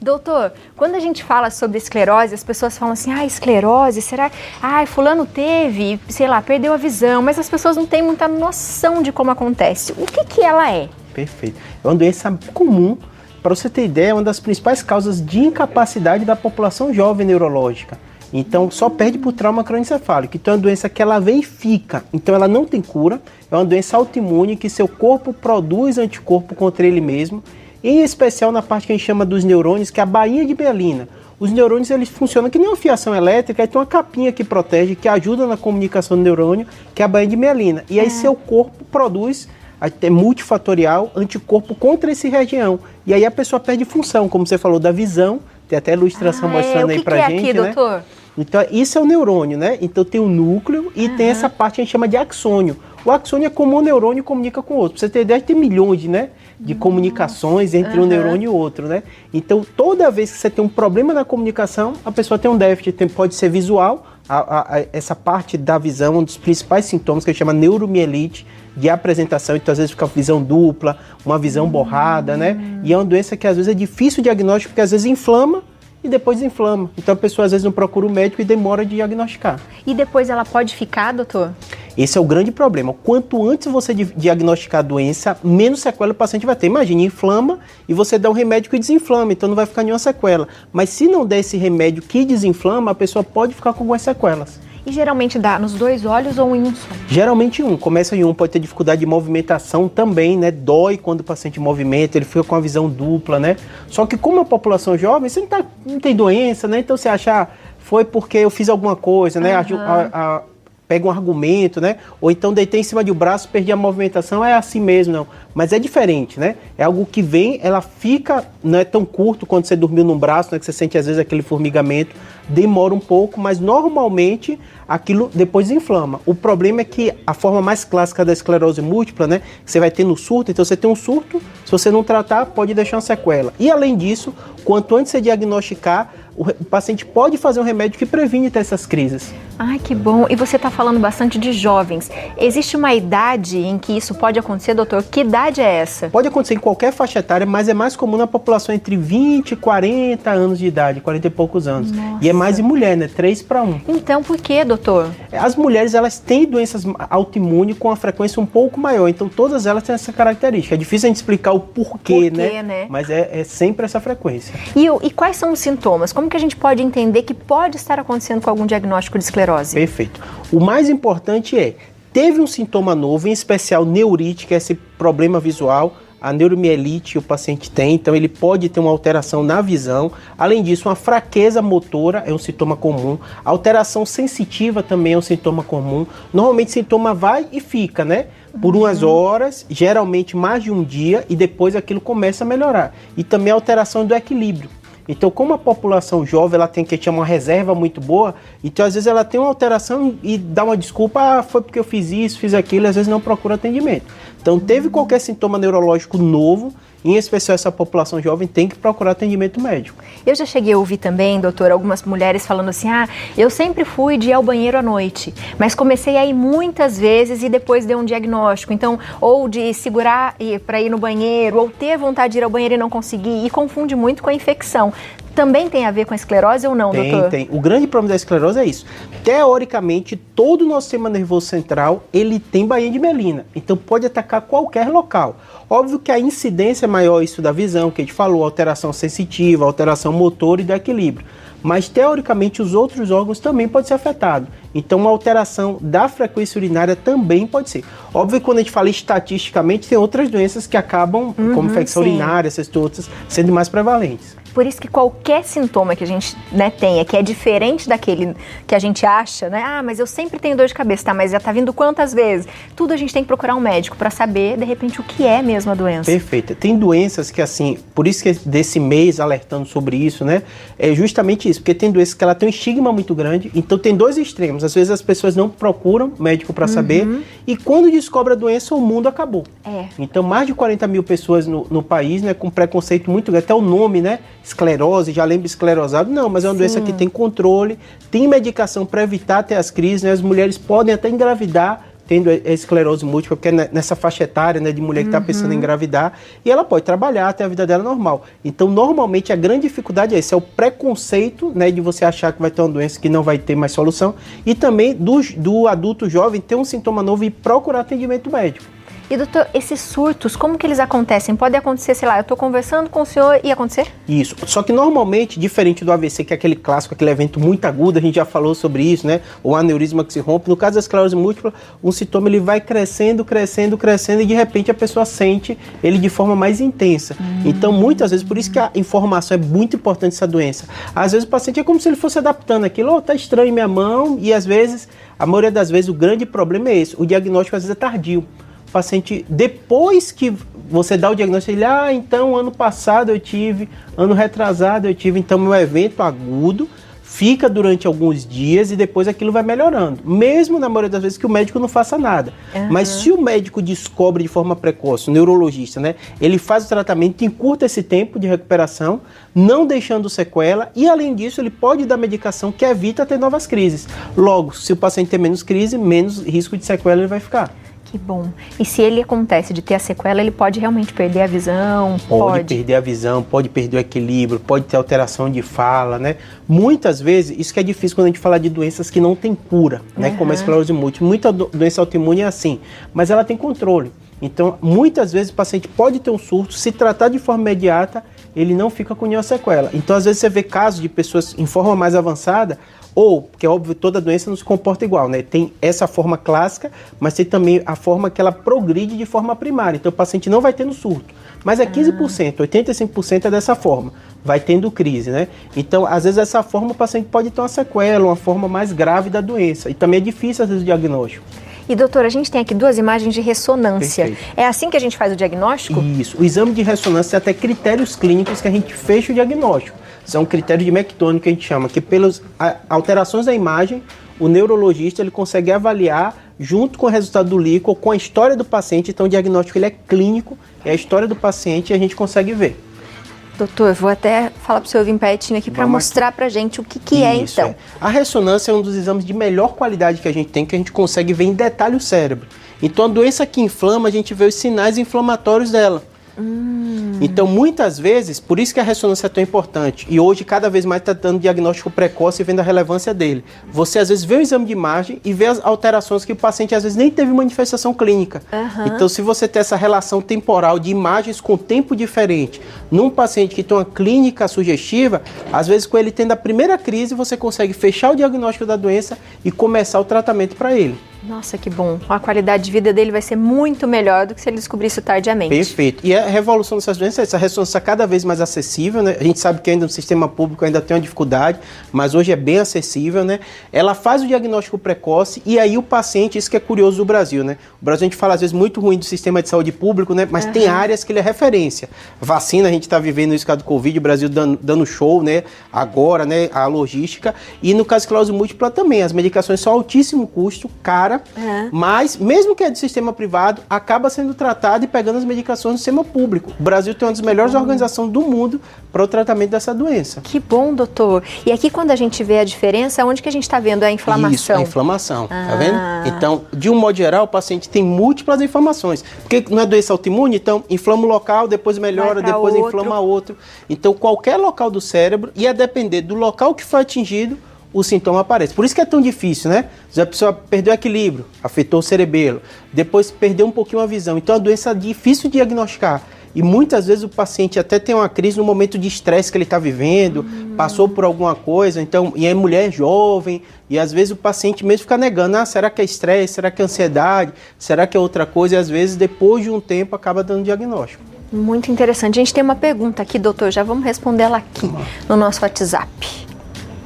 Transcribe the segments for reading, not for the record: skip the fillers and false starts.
Doutor, quando a gente fala sobre esclerose, as pessoas falam assim, esclerose, será? Fulano teve, sei lá, perdeu a visão, mas as pessoas não têm muita noção de como acontece. O que ela é? Perfeito. É uma doença comum. Para você ter ideia, é uma das principais causas de incapacidade da população jovem neurológica. Então, só perde por trauma crânioencefálico. Então, é uma doença que ela vem e fica. Então, ela não tem cura. É uma doença autoimune que seu corpo produz anticorpo contra ele mesmo. Em especial na parte que a gente chama dos neurônios, que é a bainha de mielina. Os neurônios, eles funcionam que nem uma fiação elétrica, aí tem uma capinha que protege, que ajuda na comunicação do neurônio, que é a bainha de mielina. E aí seu corpo produz, é multifatorial, anticorpo contra essa região. E aí a pessoa perde função, como você falou, da visão. Tem até ilustração mostrando aí pra gente, aqui, né? Doutor? Então, isso é o neurônio, né? Então tem o núcleo e tem essa parte que a gente chama de axônio. O axônio é como um neurônio comunica com o outro. Pra você ter ideia, tem milhões, né, de comunicações entre um neurônio e outro, né? Então, toda vez que você tem um problema na comunicação, a pessoa tem um déficit. Pode ser visual, essa parte da visão, um dos principais sintomas que a gente chama neuromielite, de apresentação, então às vezes fica visão dupla, uma visão borrada, né? E é uma doença que às vezes é difícil o diagnóstico, porque às vezes inflama e depois desinflama. Então a pessoa às vezes não procura o médico e demora de diagnosticar. E depois ela pode ficar, doutor? Esse é o grande problema. Quanto antes você diagnosticar a doença, menos sequela o paciente vai ter. Imagine, inflama e você dá um remédio que desinflama, então não vai ficar nenhuma sequela. Mas se não der esse remédio que desinflama, a pessoa pode ficar com algumas sequelas. E geralmente dá nos dois olhos ou em um só? Geralmente um. Começa em um, pode ter dificuldade de movimentação também, né? Dói quando o paciente movimenta, ele fica com a visão dupla, né? Só que como a população jovem, você não tem doença, né? Então você acha, foi porque eu fiz alguma coisa, né? Pega um argumento, né? Ou então deitei em cima de um braço, perdi a movimentação, é assim mesmo, não. Mas é diferente, né? É algo que vem, ela fica, não é tão curto quando você dormiu num braço, né? Que você sente às vezes aquele formigamento, demora um pouco, mas normalmente aquilo depois inflama. O problema é que a forma mais clássica da esclerose múltipla, né? Que você vai ter no surto, então você tem um surto, se você não tratar, pode deixar uma sequela. E além disso, quanto antes você diagnosticar, o paciente pode fazer um remédio que previne ter essas crises. Ai, que bom. E você está falando bastante de jovens. Existe uma idade em que isso pode acontecer, doutor? Que idade é essa? Pode acontecer em qualquer faixa etária, mas é mais comum na população entre 20 e 40 anos de idade, 40 e poucos anos. Nossa. E é mais em mulher, né? 3-1. Então, por que, doutor? As mulheres, elas têm doenças autoimunes com a frequência um pouco maior, então todas elas têm essa característica. É difícil a gente explicar o porquê, né? Mas é sempre essa frequência. E quais são os sintomas? Como que a gente pode entender que pode estar acontecendo com algum diagnóstico de esclerose? Perfeito. O mais importante teve um sintoma novo, em especial neurite, que é esse problema visual, a neuromielite o paciente tem, então ele pode ter uma alteração na visão. Além disso, uma fraqueza motora é um sintoma comum. A alteração sensitiva também é um sintoma comum. Normalmente o sintoma vai e fica, né? Por umas horas, geralmente mais de um dia, e depois aquilo começa a melhorar. E também a alteração do equilíbrio. Então, como a população jovem ela tem que ter uma reserva muito boa, então às vezes ela tem uma alteração e dá uma desculpa, foi porque eu fiz isso, fiz aquilo, e às vezes não procura atendimento. Então, teve qualquer sintoma neurológico novo, em especial essa população jovem, tem que procurar atendimento médico. Eu já cheguei a ouvir também, doutor, algumas mulheres falando assim, eu sempre fui de ir ao banheiro à noite, mas comecei a ir muitas vezes e depois deu um diagnóstico. Então, ou de segurar para ir no banheiro, ou ter vontade de ir ao banheiro e não conseguir, e confunde muito com a infecção. Também tem a ver com a esclerose ou não, doutor? Tem. O grande problema da esclerose é isso. Teoricamente, todo o nosso sistema nervoso central, ele tem bainha de mielina. Então, pode atacar qualquer local. Óbvio que a incidência é maior isso da visão, que a gente falou, alteração sensitiva, alteração motor e do equilíbrio. Mas, teoricamente, os outros órgãos também podem ser afetados. Então, uma alteração da frequência urinária também pode ser. Óbvio que quando a gente fala estatisticamente, tem outras doenças que acabam, como infecção urinária, essas outras, sendo mais prevalentes. Por isso que qualquer sintoma que a gente tenha, que é diferente daquele que a gente acha, né? Mas eu sempre tenho dor de cabeça, tá? Mas já tá vindo quantas vezes? Tudo a gente tem que procurar um médico para saber, de repente, o que é mesmo a doença. Perfeito. Tem doenças que, assim, por isso que desse mês alertando sobre isso, né? É justamente isso, porque tem doenças que ela tem um estigma muito grande, então tem dois extremos. Às vezes as pessoas não procuram médico para saber, e quando descobre a doença, o mundo acabou. Então, mais de 40 mil pessoas no país, né, com preconceito muito grande, até o nome, né? Esclerose, já lembra esclerosado? Não, mas é uma doença que tem controle, tem medicação para evitar ter as crises, né? As mulheres podem até engravidar tendo a esclerose múltipla, porque é nessa faixa etária, né, de mulher que está pensando em engravidar, e ela pode trabalhar, ter a vida dela normal. Então, normalmente, a grande dificuldade é esse, é o preconceito, né, de você achar que vai ter uma doença que não vai ter mais solução, e também do adulto jovem ter um sintoma novo e procurar atendimento médico. E doutor, esses surtos, como que eles acontecem? Pode acontecer, sei lá, eu estou conversando com o senhor e acontecer? Isso, só que normalmente, diferente do AVC, que é aquele clássico, aquele evento muito agudo, a gente já falou sobre isso, né? O aneurisma que se rompe, no caso da esclerose múltipla, um sintoma ele vai crescendo, crescendo, crescendo e de repente a pessoa sente ele de forma mais intensa. Então, muitas vezes, por isso que a informação é muito importante essa doença. Às vezes o paciente é como se ele fosse adaptando aquilo, tá estranho em minha mão, e às vezes, a maioria das vezes, o grande problema é esse, o diagnóstico às vezes é tardio. O paciente, depois que você dá o diagnóstico, ele, então ano passado eu tive, ano retrasado eu tive, então meu evento agudo fica durante alguns dias e depois aquilo vai melhorando. Mesmo na maioria das vezes que o médico não faça nada. Mas se o médico descobre de forma precoce, o neurologista, né, ele faz o tratamento, encurta esse tempo de recuperação, não deixando sequela e além disso ele pode dar medicação que evita ter novas crises. Logo, se o paciente tem menos crise, menos risco de sequela ele vai ficar. Que bom. E se ele acontece de ter a sequela, ele pode realmente perder a visão? Pode perder a visão, pode perder o equilíbrio, pode ter alteração de fala, né? Muitas vezes, isso que é difícil quando a gente fala de doenças que não tem cura, né? Como a esclerose múltipla. Muita doença autoimune é assim, mas ela tem controle. Então, muitas vezes o paciente pode ter um surto, se tratar de forma imediata, ele não fica com nenhuma sequela. Então, às vezes você vê casos de pessoas em forma mais avançada, ou, porque é óbvio, toda doença não se comporta igual, né? Tem essa forma clássica, mas tem também a forma que ela progride de forma primária. Então o paciente não vai tendo surto. Mas é 15%, 85% é dessa forma. Vai tendo crise, né? Então, às vezes, essa forma o paciente pode ter uma sequela, uma forma mais grave da doença. E também é difícil, às vezes, o diagnóstico. E, doutora, a gente tem aqui 2 imagens de ressonância. Perfeito. É assim que a gente faz o diagnóstico? Isso. O exame de ressonância tem até critérios clínicos que a gente fecha o diagnóstico. São critérios de Mactone que a gente chama, que pelas alterações da imagem, o neurologista ele consegue avaliar junto com o resultado do líquido, com a história do paciente. Então o diagnóstico ele é clínico, é a história do paciente e a gente consegue ver. Doutor, vou até falar para o senhor vir pertinho aqui para mostrar para a gente o que é então. A ressonância é um dos exames de melhor qualidade que a gente tem, que a gente consegue ver em detalhe o cérebro. Então a doença que inflama, a gente vê os sinais inflamatórios dela. Então, muitas vezes, por isso que a ressonância é tão importante, e hoje cada vez mais está dando diagnóstico precoce e vendo a relevância dele. Você às vezes vê o exame de imagem e vê as alterações que o paciente às vezes nem teve manifestação clínica. Então, se você tem essa relação temporal de imagens com tempo diferente, num paciente que tem uma clínica sugestiva, às vezes com ele tendo a primeira crise, você consegue fechar o diagnóstico da doença e começar o tratamento para ele. Nossa, que bom. A qualidade de vida dele vai ser muito melhor do que se ele descobrisse tardiamente. Perfeito. E a revolução dessas doenças é essa ressonância cada vez mais acessível, né? A gente sabe que ainda no sistema público ainda tem uma dificuldade, mas hoje é bem acessível, né? Ela faz o diagnóstico precoce e aí o paciente, isso que é curioso do Brasil, né? O Brasil a gente fala às vezes muito ruim do sistema de saúde público, né? Mas tem áreas que ele é referência. Vacina, a gente está vivendo isso do Covid, o Brasil dando show, né? Agora, né? A logística. E no caso de esclerose múltipla também, as medicações são altíssimo custo, cara, mas mesmo que é do sistema privado, acaba sendo tratado e pegando as medicações do sistema público. O Brasil tem uma das melhores organizações do mundo para o tratamento dessa doença. Que bom, doutor. E aqui quando a gente vê a diferença, onde que a gente está vendo a inflamação? Isso, a inflamação, tá vendo? Então, de um modo geral, o paciente tem múltiplas inflamações. Porque não é doença autoimune, então inflama o local, depois melhora, depois inflama outro. Então, qualquer local do cérebro, e a depender do local que foi atingido, o sintoma aparece. Por isso que é tão difícil, né? A pessoa perdeu o equilíbrio, afetou o cerebelo, depois perdeu um pouquinho a visão. Então, a doença é difícil de diagnosticar. E muitas vezes o paciente até tem uma crise no momento de estresse que ele está vivendo, passou por alguma coisa, então, e é mulher jovem, e às vezes o paciente mesmo fica negando, será que é estresse, será que é ansiedade, será que é outra coisa, e às vezes depois de um tempo acaba dando diagnóstico. Muito interessante. A gente tem uma pergunta aqui, doutor, já vamos responder ela aqui no nosso WhatsApp.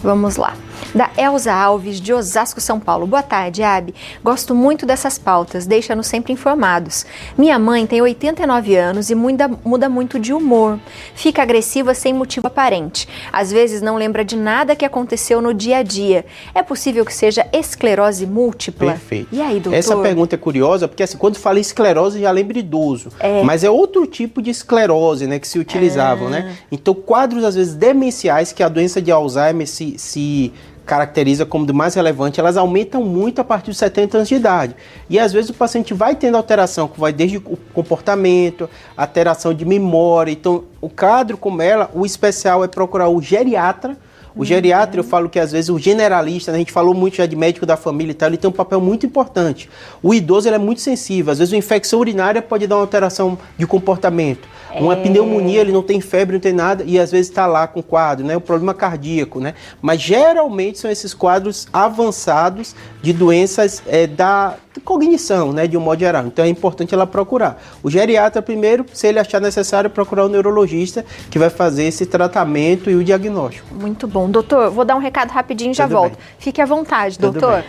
Vamos lá. Da Elza Alves, de Osasco, São Paulo. Boa tarde, Abi. Gosto muito dessas pautas, deixa-nos sempre informados. Minha mãe tem 89 anos e muda muito de humor. Fica agressiva sem motivo aparente. Às vezes não lembra de nada que aconteceu no dia a dia. É possível que seja esclerose múltipla? Perfeito. E aí, doutor? Essa pergunta é curiosa, porque assim, quando fala esclerose, já lembra idoso. Mas é outro tipo de esclerose, né, que se utilizavam, né? Então, quadros, às vezes, demenciais, que a doença de Alzheimer se caracteriza como do mais relevante, elas aumentam muito a partir dos 70 anos de idade. E às vezes o paciente vai tendo alteração, que vai desde o comportamento, alteração de memória. Então, o quadro como ela, o especial é procurar o geriatra. O geriatra, eu falo que às vezes o generalista, né, a gente falou muito já de médico da família e tal, ele tem um papel muito importante. O idoso, ele é muito sensível. Às vezes uma infecção urinária pode dar uma alteração de comportamento. Uma pneumonia, ele não tem febre, não tem nada, e às vezes está lá com quadro, né? O problema cardíaco, né? Mas geralmente são esses quadros avançados de doenças da cognição, né? De um modo geral. Então é importante ela procurar. O geriatra primeiro, se ele achar necessário, procurar o neurologista que vai fazer esse tratamento e o diagnóstico. Muito bom. Doutor, vou dar um recado rapidinho e já Tudo volto. bem. Fique à vontade, Tudo doutor.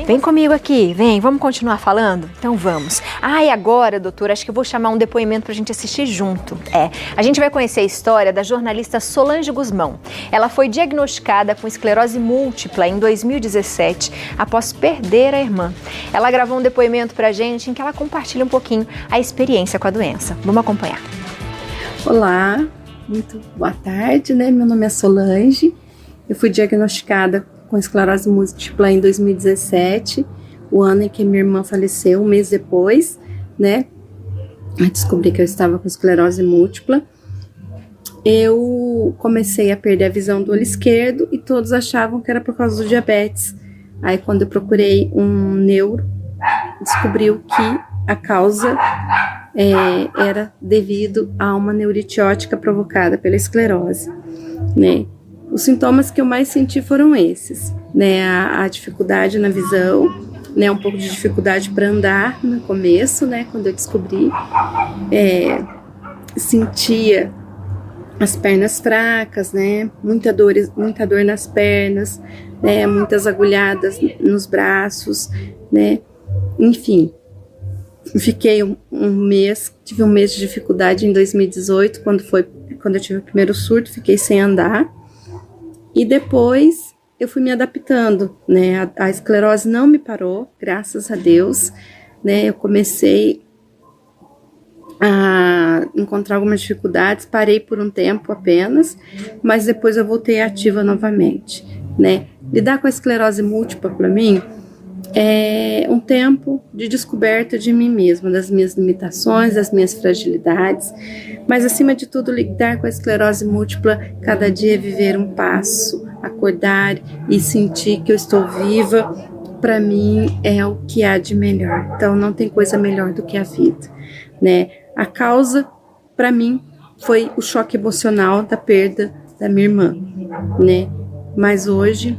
Vem comigo aqui, vem, vamos continuar falando? Então vamos. E agora, doutor, acho que eu vou chamar um depoimento pra gente assistir junto. A gente vai conhecer a história da jornalista Solange Guzmão. Ela foi diagnosticada com esclerose múltipla em 2017, após perder a irmã. Ela gravou um depoimento pra gente em que ela compartilha um pouquinho a experiência com a doença. Vamos acompanhar. Olá, muito boa tarde, né? Meu nome é Solange. Eu fui diagnosticada com esclerose múltipla em 2017, o ano em que minha irmã faleceu, um mês depois, né? Eu descobri que eu estava com esclerose múltipla. Eu comecei a perder a visão do olho esquerdo e todos achavam que era por causa do diabetes. Aí, quando eu procurei um neuro, descobriu que a causa era devido a uma neurite óptica provocada pela esclerose, né? Os sintomas que eu mais senti foram esses, né? A dificuldade na visão, né? Um pouco de dificuldade para andar no começo, né? Quando eu descobri, sentia as pernas fracas, né? Muita dor nas pernas, né? Muitas agulhadas nos braços, né? Enfim, fiquei tive um mês de dificuldade em 2018, quando eu tive o primeiro surto, fiquei sem andar. E depois eu fui me adaptando, né? A esclerose não me parou, graças a Deus, né? Eu comecei a encontrar algumas dificuldades, parei por um tempo apenas, mas depois eu voltei ativa novamente, né? Lidar com a esclerose múltipla para mim é um tempo de descoberta de mim mesma, das minhas limitações, das minhas fragilidades, mas acima de tudo lidar com a esclerose múltipla, cada dia viver um passo, acordar e sentir que eu estou viva, para mim é o que há de melhor. Então não tem coisa melhor do que a vida, né? A causa para mim foi o choque emocional da perda da minha irmã, né? Mas hoje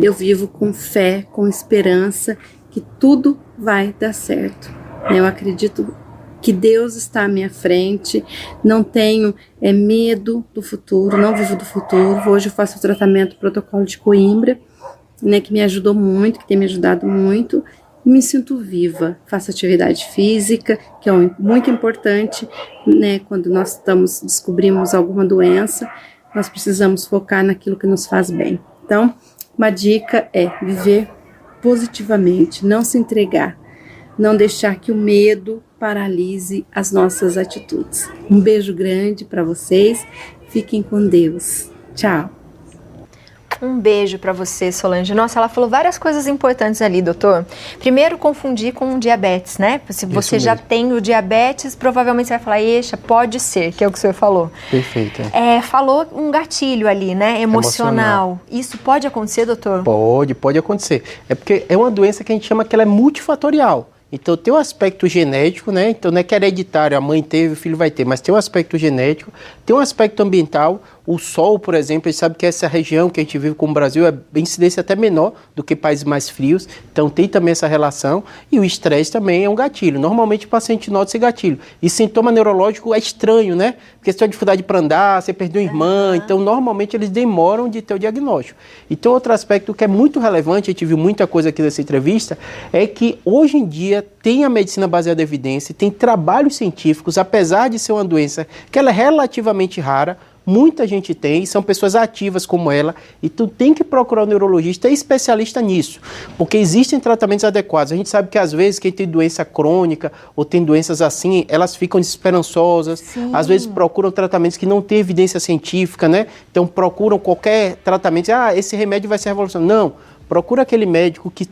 eu vivo com fé, com esperança que tudo vai dar certo. Eu acredito que Deus está à minha frente, não tenho medo do futuro, não vivo do futuro. Hoje eu faço o tratamento protocolo de Coimbra, né, que me ajudou muito, que tem me ajudado muito. Me sinto viva, faço atividade física, que é muito importante, né, quando nós descobrimos alguma doença, nós precisamos focar naquilo que nos faz bem. Então, uma dica é viver positivamente, não se entregar, não deixar que o medo paralise as nossas atitudes. Um beijo grande para vocês, fiquem com Deus. Tchau. Um beijo para você, Solange. Nossa, ela falou várias coisas importantes ali, doutor. Primeiro, confundir com diabetes, né? Se você já tem o diabetes, provavelmente você vai falar, eixa, pode ser, que é o que o senhor falou. Perfeito. Falou um gatilho ali, né? Emocional. Isso pode acontecer, doutor? Pode acontecer. É porque é uma doença que a gente chama que ela é multifatorial. Então tem um aspecto genético, né? Então não é que é hereditário, a mãe teve, o filho vai ter, mas tem um aspecto genético, tem um aspecto ambiental. O sol, por exemplo, a gente sabe que essa região que a gente vive como o Brasil é incidência até menor do que países mais frios, então tem também essa relação. E o estresse também é um gatilho. Normalmente o paciente nota esse gatilho. E sintoma neurológico é estranho, né? Porque você tem dificuldade para andar, você perdeu uma irmã, então normalmente eles demoram de ter o diagnóstico. E tem outro aspecto que é muito relevante, a gente viu muita coisa aqui nessa entrevista, é que hoje em dia tem a medicina baseada em evidência, tem trabalhos científicos, apesar de ser uma doença que ela é relativamente rara, muita gente tem, são pessoas ativas como ela, e tu tem que procurar um neurologista especialista nisso, porque existem tratamentos adequados. A gente sabe que às vezes quem tem doença crônica ou tem doenças assim, elas ficam desesperançosas, às vezes procuram tratamentos que não têm evidência científica, né? Então procuram qualquer tratamento, esse remédio vai ser revolucionário. Não. Procura aquele médico que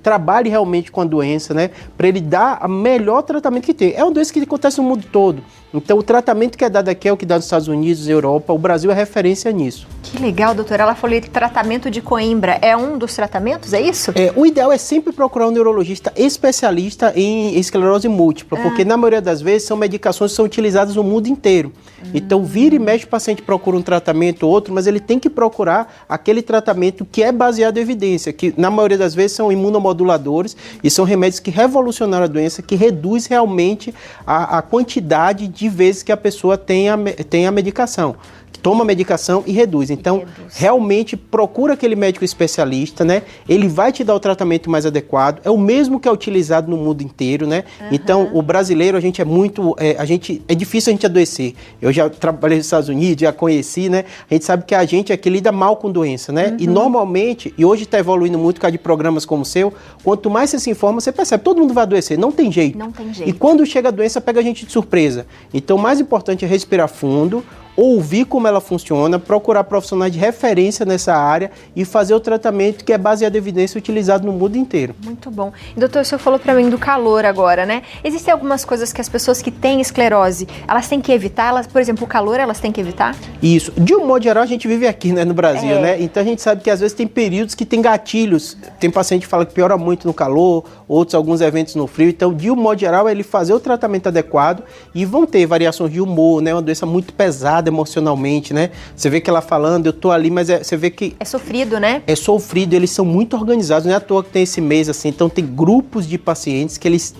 trabalhe realmente com a doença, né? Para ele dar o melhor tratamento que tem. É uma doença que acontece no mundo todo. Então, o tratamento que é dado aqui é o que dá nos Estados Unidos, Europa. O Brasil é referência nisso. Que legal, doutora. Ela falou que tratamento de Coimbra é um dos tratamentos, é isso? O ideal é sempre procurar um neurologista especialista em esclerose múltipla, porque na maioria das vezes são medicações que são utilizadas no mundo inteiro. Então, vira e mexe, o paciente procura um tratamento ou outro, mas ele tem que procurar aquele tratamento que é baseado em evidência, que na maioria das vezes são imunomoduladores e são remédios que revolucionaram a doença, que reduz realmente a quantidade de vezes que a pessoa tem a medicação. Toma a medicação e reduz. Então, realmente procura aquele médico especialista, né? Ele vai te dar o tratamento mais adequado. É o mesmo que é utilizado no mundo inteiro, né? Então, o brasileiro, a gente é muito... é difícil a gente adoecer. Eu já trabalhei nos Estados Unidos, já conheci, né? A gente sabe que a gente é que lida mal com doença, né? E normalmente, e hoje está evoluindo muito por causa de programas como o seu, quanto mais você se informa, você percebe, todo mundo vai adoecer, não tem jeito. Não tem jeito. E quando chega a doença, pega a gente de surpresa. Então, o mais importante é respirar fundo, ouvir como ela funciona, procurar profissionais de referência nessa área e fazer o tratamento que é baseado em evidência utilizado no mundo inteiro. Muito bom. E, doutor, o senhor falou para mim do calor agora, né? Existem algumas coisas que as pessoas que têm esclerose, elas têm que evitar? Por exemplo, o calor, elas têm que evitar? Isso. De um modo geral, a gente vive aqui, né, no Brasil, né? Então, a gente sabe que às vezes tem períodos que tem gatilhos. Tem paciente que fala que piora muito no calor, outros alguns eventos no frio. Então, de um modo geral, é ele fazer o tratamento adequado e vão ter variações de humor, né? Uma doença muito pesada emocionalmente, né? Você vê que ela falando, eu tô ali, mas você vê que... É sofrido, né? É sofrido, eles são muito organizados, não é à toa que tem esse mês assim, então tem grupos de pacientes que eles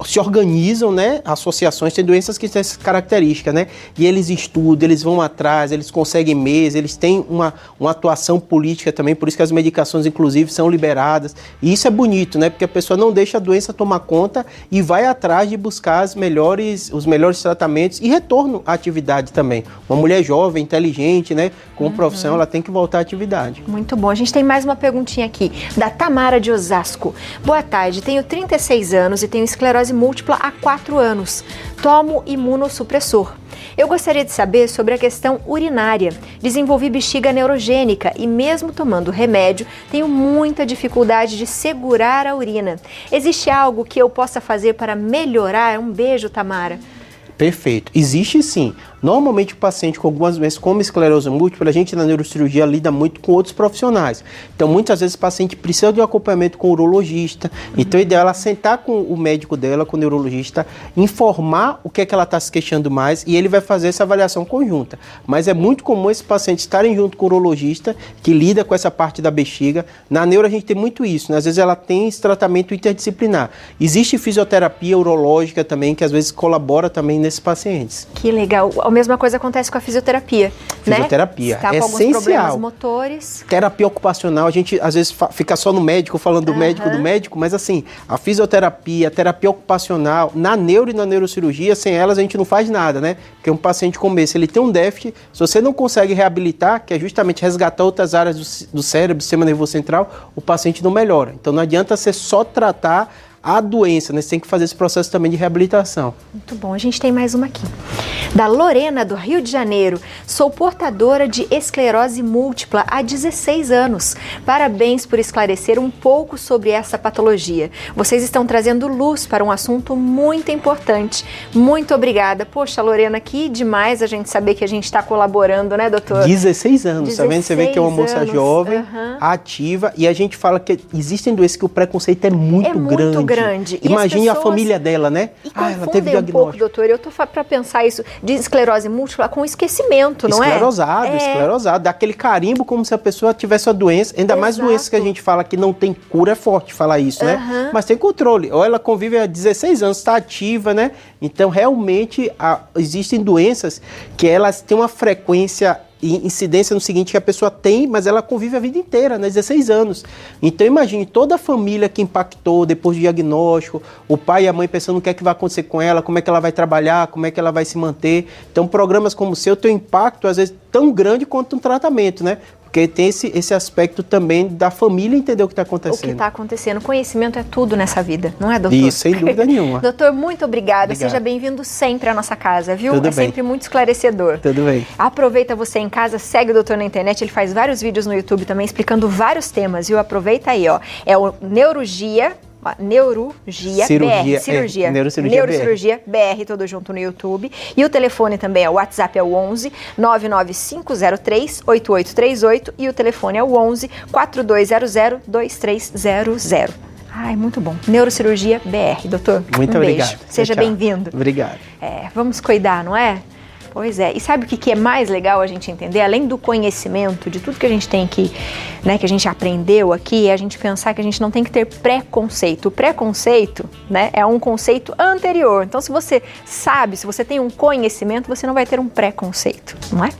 se organizam, né? Associações, tem doenças que têm essa característica, né? E eles estudam, eles vão atrás, eles conseguem meios, eles têm uma atuação política também, por isso que as medicações, inclusive, são liberadas. E isso é bonito, né? Porque a pessoa não deixa a doença tomar conta e vai atrás de buscar os melhores tratamentos e retorno à atividade também. Uma mulher jovem, inteligente, né? Com profissão, ela tem que voltar à atividade. Muito bom. A gente tem mais uma perguntinha aqui, da Tamara de Osasco. Boa tarde, tenho 36 anos e tenho esclerose múltipla há 4 anos. Tomo imunossupressor. Eu gostaria de saber sobre a questão urinária. Desenvolvi bexiga neurogênica e mesmo tomando remédio, tenho muita dificuldade de segurar a urina. Existe algo que eu possa fazer para melhorar? Um beijo, Tamara. Perfeito. Existe sim. Normalmente o paciente com algumas doenças como esclerose múltipla, a gente na neurocirurgia lida muito com outros profissionais. Então muitas vezes o paciente precisa de um acompanhamento com o urologista. Então o ideal é ela sentar com o médico dela, com o neurologista, informar o que é que ela está se queixando mais e ele vai fazer essa avaliação conjunta. Mas é muito comum esses pacientes estarem junto com o urologista que lida com essa parte da bexiga. Na neuro a gente tem muito isso, né? Às vezes ela tem esse tratamento interdisciplinar. Existe fisioterapia urológica também, que às vezes colabora também nesses pacientes. Que legal. A mesma coisa acontece com a fisioterapia, né? Fisioterapia tá é com alguns essencial. Problemas motores. Terapia ocupacional, a gente às vezes fica só no médico, falando do médico, mas assim, a fisioterapia, a terapia ocupacional, na neuro e na neurocirurgia, sem elas a gente não faz nada, né? Porque um paciente como esse, ele tem um déficit, se você não consegue reabilitar, que é justamente resgatar outras áreas do cérebro, do sistema nervoso central, o paciente não melhora. Então não adianta você só tratar a doença, né? Você tem que fazer esse processo também de reabilitação. Muito bom. A gente tem mais uma aqui. Da Lorena, do Rio de Janeiro. Sou portadora de esclerose múltipla há 16 anos. Parabéns por esclarecer um pouco sobre essa patologia. Vocês estão trazendo luz para um assunto muito importante. Muito obrigada. Poxa, Lorena, que demais a gente saber que a gente está colaborando, né, doutor? 16 anos, tá vendo? Você vê que é uma moça jovem, ativa, e a gente fala que existem doenças que o preconceito é muito grande. Imagine a família dela, né? E ela teve diagnóstico. Um pouco, doutor, eu tô para pensar isso de esclerose múltipla com esquecimento, não é? Esclerosado, dá aquele carimbo como se a pessoa tivesse a doença, ainda mais doenças que a gente fala que não tem cura, é forte falar isso, né? Mas tem controle. Ou ela convive há 16 anos, está ativa, né? Então, realmente, existem doenças que elas têm uma frequência incidência no seguinte, que a pessoa tem, mas ela convive a vida inteira, né? 16 anos. Então imagine toda a família que impactou depois do diagnóstico, o pai e a mãe pensando o que é que vai acontecer com ela, como é que ela vai trabalhar, como é que ela vai se manter. Então programas como o seu têm um impacto, às vezes, tão grande quanto um tratamento, né? Porque tem esse aspecto também da família entender o que está acontecendo. O que está acontecendo. Conhecimento é tudo nessa vida, não é, doutor? Isso, sem dúvida nenhuma. Doutor, muito obrigada. Obrigado. Seja bem-vindo sempre à nossa casa, viu? Tudo é bem. Sempre muito esclarecedor. Tudo bem. Aproveita você em casa, segue o doutor na internet, ele faz vários vídeos no YouTube também explicando vários temas, viu? Aproveita aí, ó. É o Neurologia Cirurgia, BR. Neurocirurgia BR, tudo junto no YouTube. E o telefone também, o WhatsApp é o 11 99503 8838 e o telefone é o 11 4200 2300. Ai, muito bom. Neurocirurgia BR, doutor. Muito obrigado. Beijo. Seja bem-vindo. Obrigado. Vamos cuidar, não é? Pois é. E sabe o que é mais legal a gente entender? Além do conhecimento, de tudo que a gente tem aqui, né, que a gente aprendeu aqui, é a gente pensar que a gente não tem que ter preconceito. O preconceito, né, é um conceito anterior. Então, se você sabe, se você tem um conhecimento, você não vai ter um preconceito, não é?